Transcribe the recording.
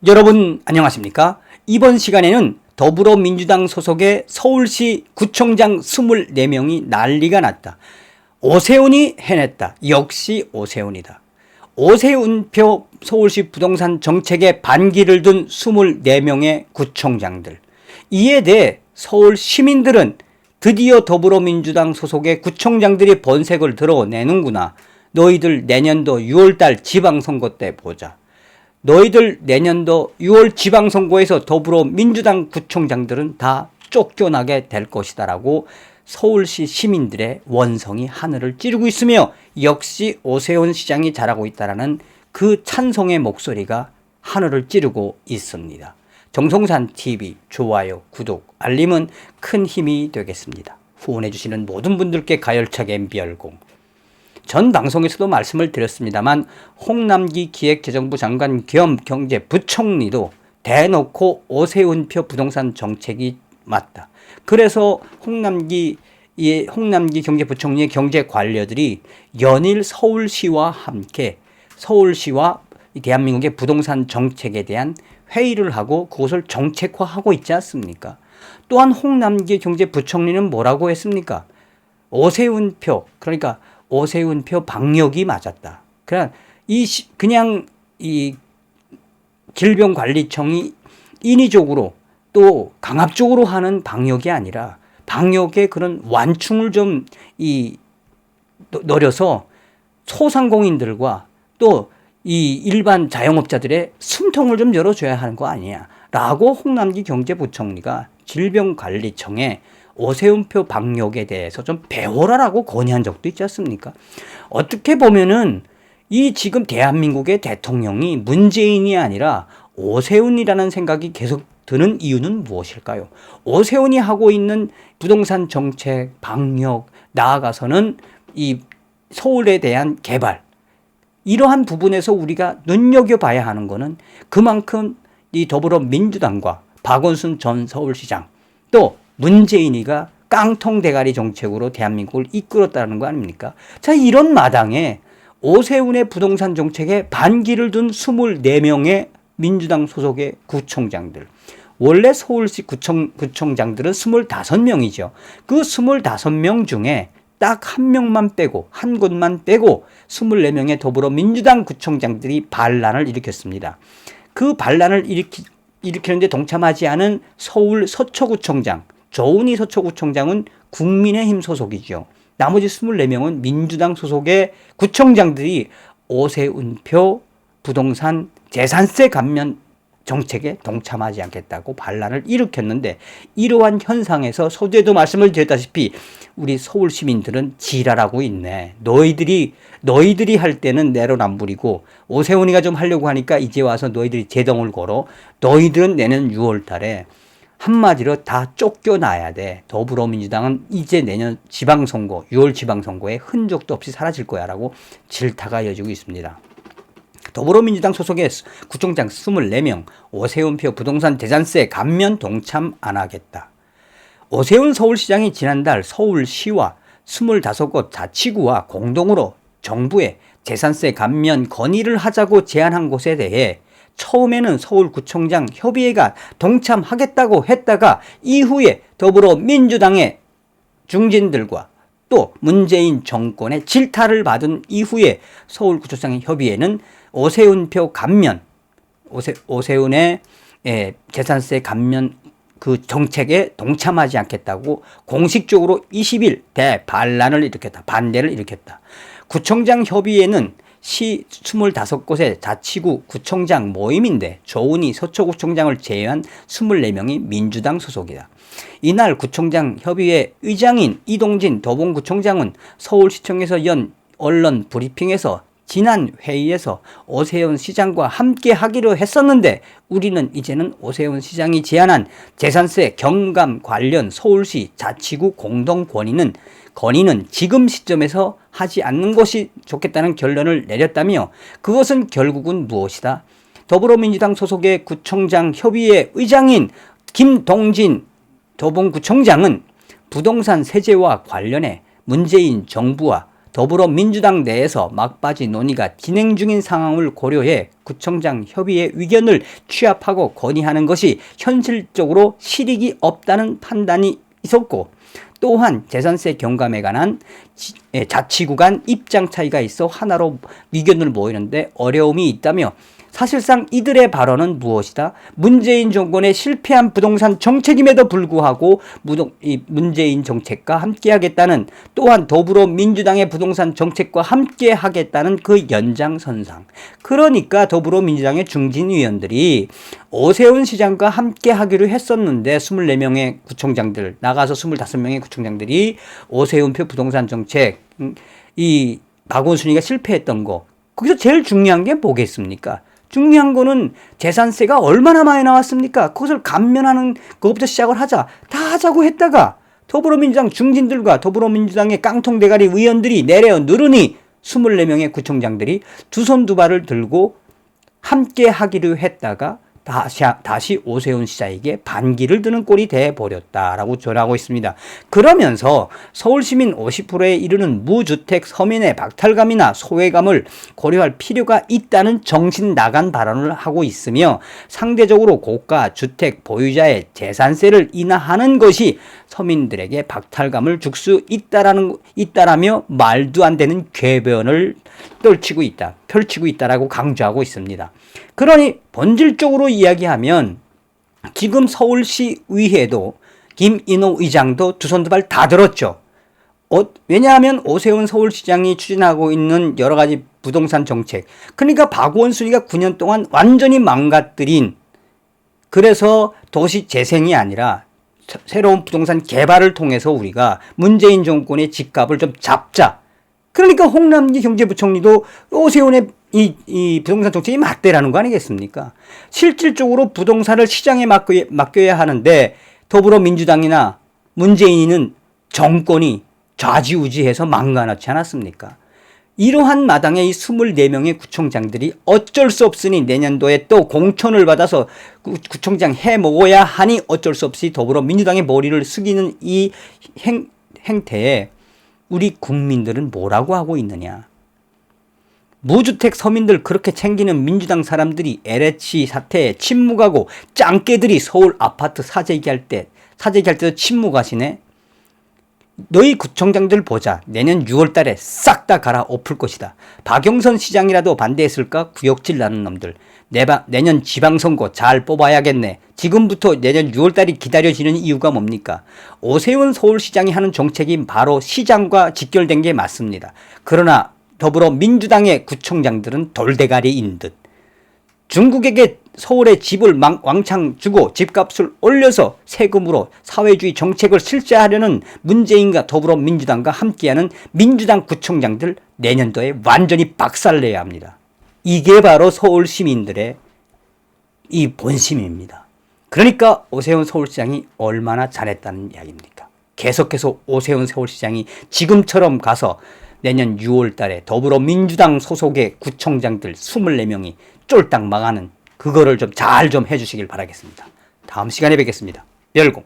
여러분 안녕하십니까? 이번 시간에는 더불어민주당 소속의 서울시 구청장 24명이 난리가 났다. 오세훈이 해냈다. 역시 오세훈이다. 오세훈표 서울시 부동산 정책에 반기를 둔 24명의 구청장들. 이에 대해 서울 시민들은 드디어 더불어민주당 소속의 구청장들이 번색을 드러내는구나. 너희들 내년도 6월달 지방선거 때 보자. 너희들 내년도 6월 지방선거에서 더불어민주당 구청장들은 다 쫓겨나게 될 것이다 라고 서울시 시민들의 원성이 하늘을 찌르고 있으며 역시 오세훈 시장이 잘하고 있다는 그 찬송의 목소리가 하늘을 찌르고 있습니다. 정성산TV 좋아요, 구독, 알림은 큰 힘이 되겠습니다. 후원해주시는 모든 분들께 가열차게 별공. 전 방송에서도 말씀을 드렸습니다만 홍남기 기획재정부 장관 겸 경제부총리도 대놓고 오세훈표 부동산 정책이 맞다. 그래서 홍남기 경제부총리의 경제 관료들이 연일 서울시와 함께 서울시와 대한민국의 부동산 정책에 대한 회의를 하고 그것을 정책화하고 있지 않습니까? 또한 홍남기 경제부총리는 뭐라고 했습니까? 오세훈표, 그러니까 오세훈표 방역이 맞았다. 그냥 이 질병관리청이 인위적으로 또 강압적으로 하는 방역이 아니라 방역의 그런 완충을 좀 노려서 소상공인들과 또 이 일반 자영업자들의 숨통을 좀 열어줘야 하는 거 아니냐 라고 홍남기 경제부총리가 질병관리청에 오세훈표 방역에 대해서 좀 배워라라고 건의한 적도 있지 않습니까? 어떻게 보면은 이 지금 대한민국의 대통령이 문재인이 아니라 오세훈이라는 생각이 계속 드는 이유는 무엇일까요? 오세훈이 하고 있는 부동산 정책, 방역, 나아가서는 이 서울에 대한 개발, 이러한 부분에서 우리가 눈여겨봐야 하는 것은 그만큼 이 더불어민주당과 박원순 전 서울시장 또 문재인이가 깡통 대가리 정책으로 대한민국을 이끌었다는 거 아닙니까? 자, 이런 마당에 오세훈의 부동산 정책에 반기를 둔 24명의 민주당 소속의 구청장들. 원래 서울시 구청장들은 25명이죠. 그 25명 중에 딱 한 명만 빼고, 한 곳만 빼고 24명의 더불어민주당 구청장들이 반란을 일으켰습니다. 그 반란을 일으키는데 동참하지 않은 서울 서초구청장, 조은희 서초구청장은 국민의힘 소속이죠. 나머지 24명은 민주당 소속의 구청장들이 오세훈표 부동산 재산세 감면 정책에 동참하지 않겠다고 반란을 일으켰는데, 이러한 현상에서 서두에도 말씀을 드렸다시피 우리 서울 시민들은 지랄하고 있네. 너희들이 할 때는 내로남불이고 오세훈이가 좀 하려고 하니까 이제 와서 너희들이 제동을 걸어. 너희들은 내년 6월 달에 한마디로 다 쫓겨나야 돼. 더불어민주당은 이제 내년 지방선거, 6월 지방선거에 흔적도 없이 사라질 거야 라고 질타가 이어지고 있습니다. 더불어민주당 소속의 구청장 24명 오세훈표 부동산 재산세 감면 동참 안 하겠다. 오세훈 서울시장이 지난달 서울시와 25곳 자치구와 공동으로 정부에 재산세 감면 건의를 하자고 제안한 곳에 대해 처음에는 서울구청장 협의회가 동참하겠다고 했다가 이후에 더불어민주당의 중진들과 또 문재인 정권의 질타를 받은 이후에 서울구청장 협의회는 오세훈표 감면, 오세훈의 재산세 감면 그 정책에 동참하지 않겠다고 공식적으로 20일 대반란을 일으켰다. 반대를 일으켰다. 구청장 협의회는 시 25곳의 자치구 구청장 모임인데 조은희 서초구청장을 제외한 24명이 민주당 소속이다. 이날 구청장 협의회 의장인 이동진 도봉구청장은 서울시청에서 연 언론 브리핑에서 지난 회의에서 오세훈 시장과 함께 하기로 했었는데 우리는 이제는 오세훈 시장이 제안한 재산세 경감 관련 서울시 자치구 공동 건의는 지금 시점에서 하지 않는 것이 좋겠다는 결론을 내렸다며, 그것은 결국은 무엇이다? 더불어민주당 소속의 구청장 협의회 의장인 김동진 도봉구청장은 부동산 세제와 관련해 문재인 정부와 더불어민주당 내에서 막바지 논의가 진행 중인 상황을 고려해 구청장 협의의 의견을 취합하고 건의하는 것이 현실적으로 실익이 없다는 판단이 있었고, 또한 재산세 경감에 관한 자치구 간 입장 차이가 있어 하나로 의견을 모이는데 어려움이 있다며, 사실상 이들의 발언은 무엇이다? 문재인 정권의 실패한 부동산 정책임에도 불구하고 문재인 정책과 함께하겠다는, 또한 더불어민주당의 부동산 정책과 함께하겠다는 그 연장선상. 그러니까 더불어민주당의 중진 의원들이 오세훈 시장과 함께하기로 했었는데 24명의 구청장들 나가서 25명의 구청장들이 오세훈표 부동산 정책, 이 박원순이가 실패했던 거, 거기서 제일 중요한 게 뭐겠습니까? 중요한 거는 재산세가 얼마나 많이 나왔습니까? 그것을 감면하는 것부터 시작을 하자. 다 하자고 했다가 더불어민주당 중진들과 더불어민주당의 깡통대가리 의원들이 내려 누르니 24명의 구청장들이 두 손 두 발을 들고 함께 하기로 했다가 다시 오세훈 시장에게 반기를 드는 꼴이 돼버렸다라고 전하고 있습니다. 그러면서 서울시민 50%에 이르는 무주택 서민의 박탈감이나 소외감을 고려할 필요가 있다는 정신 나간 발언을 하고 있으며, 상대적으로 고가 주택 보유자의 재산세를 인하하는 것이 서민들에게 박탈감을 줄 수 있다라며 말도 안 되는 궤변을 펼치고 있다라고 강조하고 있습니다. 그러니 본질적으로 이야기하면 지금 서울시의회도 김인호 의장도 두 손 두 발 다 들었죠. 왜냐하면 오세훈 서울시장이 추진하고 있는 여러 가지 부동산 정책, 그러니까 박원순이가 9년 동안 완전히 망가뜨린, 그래서 도시 재생이 아니라 새로운 부동산 개발을 통해서 우리가 문재인 정권의 집값을 좀 잡자. 그러니까 홍남기 경제부총리도 오세훈의 이 부동산 정책이 맞대라는 거 아니겠습니까? 실질적으로 부동산을 시장에 맡겨야 하는데 더불어민주당이나 문재인은 정권이 좌지우지해서 망가놓지 않았습니까? 이러한 마당에 이 24명의 구청장들이 어쩔 수 없으니 내년도에 또 공천을 받아서 구청장 해 먹어야 하니 어쩔 수 없이 더불어민주당의 머리를 숙이는 이 행태에 우리 국민들은 뭐라고 하고 있느냐. 무주택 서민들 그렇게 챙기는 민주당 사람들이 LH 사태에 침묵하고 짱깨들이 서울 아파트 사재 얘기할 때도 침묵하시네. 너희 구청장들 보자. 내년 6월 달에 싹 다 갈아엎을 것이다. 박영선 시장이라도 반대했을까? 구역질 나는 놈들. 내년 지방선거 잘 뽑아야겠네. 지금부터 내년 6월 달이 기다려지는 이유가 뭡니까? 오세훈 서울시장이 하는 정책이 바로 시장과 직결된 게 맞습니다. 그러나 더불어민주당의 구청장들은 돌대가리인 듯. 중국에게 서울에 집을 왕창 주고 집값을 올려서 세금으로 사회주의 정책을 실시하려는 문재인과 더불어민주당과 함께하는 민주당 구청장들 내년도에 완전히 박살내야 합니다. 이게 바로 서울 시민들의 이 본심입니다. 그러니까 오세훈 서울시장이 얼마나 잘했다는 이야기입니까? 계속해서 오세훈 서울시장이 지금처럼 가서 내년 6월 달에 더불어민주당 소속의 구청장들 24명이 쫄딱 망하는 그거를 좀 잘 좀 해주시길 바라겠습니다. 다음 시간에 뵙겠습니다. 열공.